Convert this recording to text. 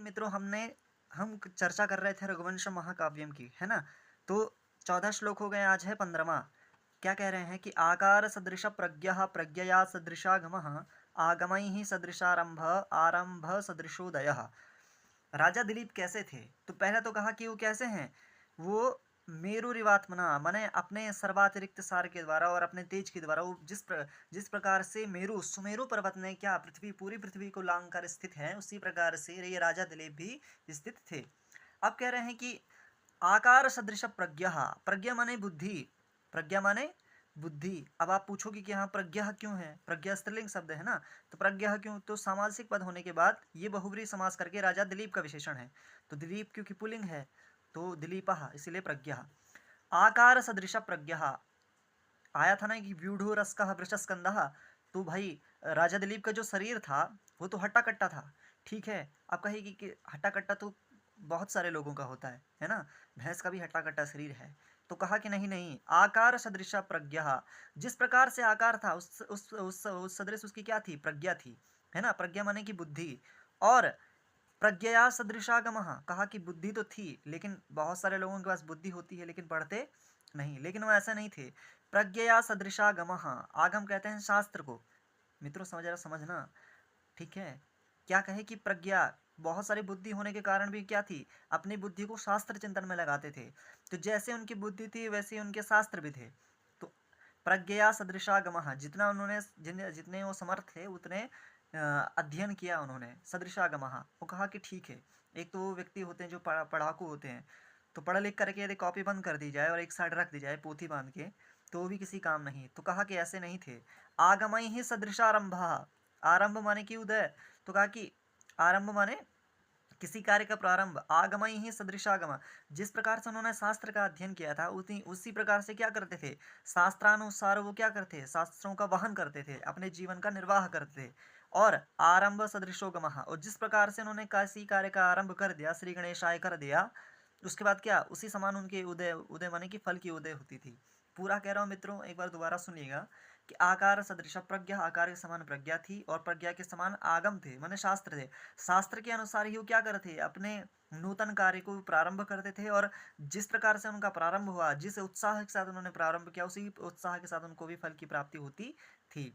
मित्रों हम चर्चा कर रहे थे रघुवंश महाकाव्यम की, है ना? तो 14 श्लोक हो गए, आज है 15वां। क्या कह रहे हैं कि आकार सदृश प्रज्ञः प्रज्ञया सदृशागमः आगमैः सदृशारंभ आरंभ सदृशोदयः। राजा दिलीप कैसे थे? तो पहले तो कहा कि वो कैसे हैं? वो मेरुरिवात्मना माने अपने सर्वातिरिक्त सार के द्वारा और अपने तेज के द्वारा वो जिस प्रकार से सुमेरु पर्वत ने क्या पूरी पृथ्वी को लांग कर स्थित है, उसी प्रकार से ये राजा दिलीप भी स्थित थे। अब कह रहे हैं कि आकार सदृश प्रज्ञा, प्रज्ञा माने बुद्धि, प्रज्ञा माने बुद्धि। अब आप पूछोगे कि हाँ प्रज्ञा क्यों है? प्रज्ञा स्त्रीलिंग शब्द है ना, तो प्रज्ञा क्यों? तो सामासिक पद होने के बाद ये बहुव्रीहि समास करके राजा दिलीप का विशेषण है। तो दिलीप क्योंकि पुल्लिंग है तो दिलीपः, इसीलिए प्रज्ञा। आकार सदृश प्रज्ञा आया था ना कि व्यूढ़ो रसकः वृषस्कंदः। तो भाई राजा दिलीप का जो शरीर था वो तो हट्टा कट्टा था। ठीक है, आप कहेगी कि हट्टा कट्टा तो बहुत सारे लोगों का होता है ना? भैंस का भी हट्टा कट्टा शरीर है। तो कहा कि नहीं नहीं, आकार सदृश प्रज्ञा, जिस प्रकार से आकार था उस सदृश उसकी क्या थी? प्रज्ञा थी, है ना? प्रज्ञा माने की बुद्धि। और प्रज्ञया सदृशागमः, कहा कि बुद्धि तो थी, लेकिन बहुत सारे लोगों के पास बुद्धि होती है लेकिन पढ़ते नहीं, लेकिन वो ऐसा नहीं थे। प्रज्ञया सदृशागमः, आगम कहते हैं शास्त्र को। मित्रों समझना, ठीक है? क्या कहे कि प्रज्ञा, बहुत सारी बुद्धि होने के कारण भी क्या थी? अपनी बुद्धि को शास्त्र चिंतन में लगाते थे। तो जैसे उनकी बुद्धि थी वैसे ही उनके शास्त्र भी थे। तो प्रज्ञया सदृशागमः, जितने वो समर्थ थे उतने अध्ययन किया उन्होंने। सदृशागमः, वो कहा कि ठीक है, एक तो वो व्यक्ति होते हैं जो पढ़ाकू होते हैं, तो पढ़ लिख करके यदि कॉपी बंद कर दी जाए और एक साइड रख दी जाए पोथी बांध के, तो वो भी किसी काम नहीं। तो कहा कि ऐसे नहीं थे। आगमय ही सदृशारंभ, आरंभ माने कि उदय। तो कहा कि आरंभ माने किसी कार्य का प्रारंभ, आगमय ही सदृशागम, जिस प्रकार से उन्होंने शास्त्र का अध्ययन किया था उसी प्रकार से क्या करते थे? शास्त्रानुसार वो क्या करते? शास्त्रों का वहन करते थे, अपने जीवन का निर्वाह करते थे। और आरंभ सदृशोगम, और जिस प्रकार से उन्होंने किसी कार्य का आरंभ कर दिया, श्री गणेशाय कर दिया, उसके बाद क्या उसी समान उनके उदय, उदय माने कि फल की उदय होती थी। पूरा कह रहा हूँ मित्रों, एक बार दोबारा सुनिएगा कि आकार सदृश प्रज्ञा, आकार के समान प्रज्ञा थी और प्रज्ञा के समान आगम थे, माने शास्त्र थे। शास्त्र के अनुसार ही वो क्या करते थे? अपने नूतन कार्य को प्रारंभ करते थे, और जिस प्रकार से उनका प्रारंभ हुआ, जिस उत्साह के साथ उन्होंने प्रारंभ किया, उसी उत्साह के साथ उनको भी फल की प्राप्ति होती थी।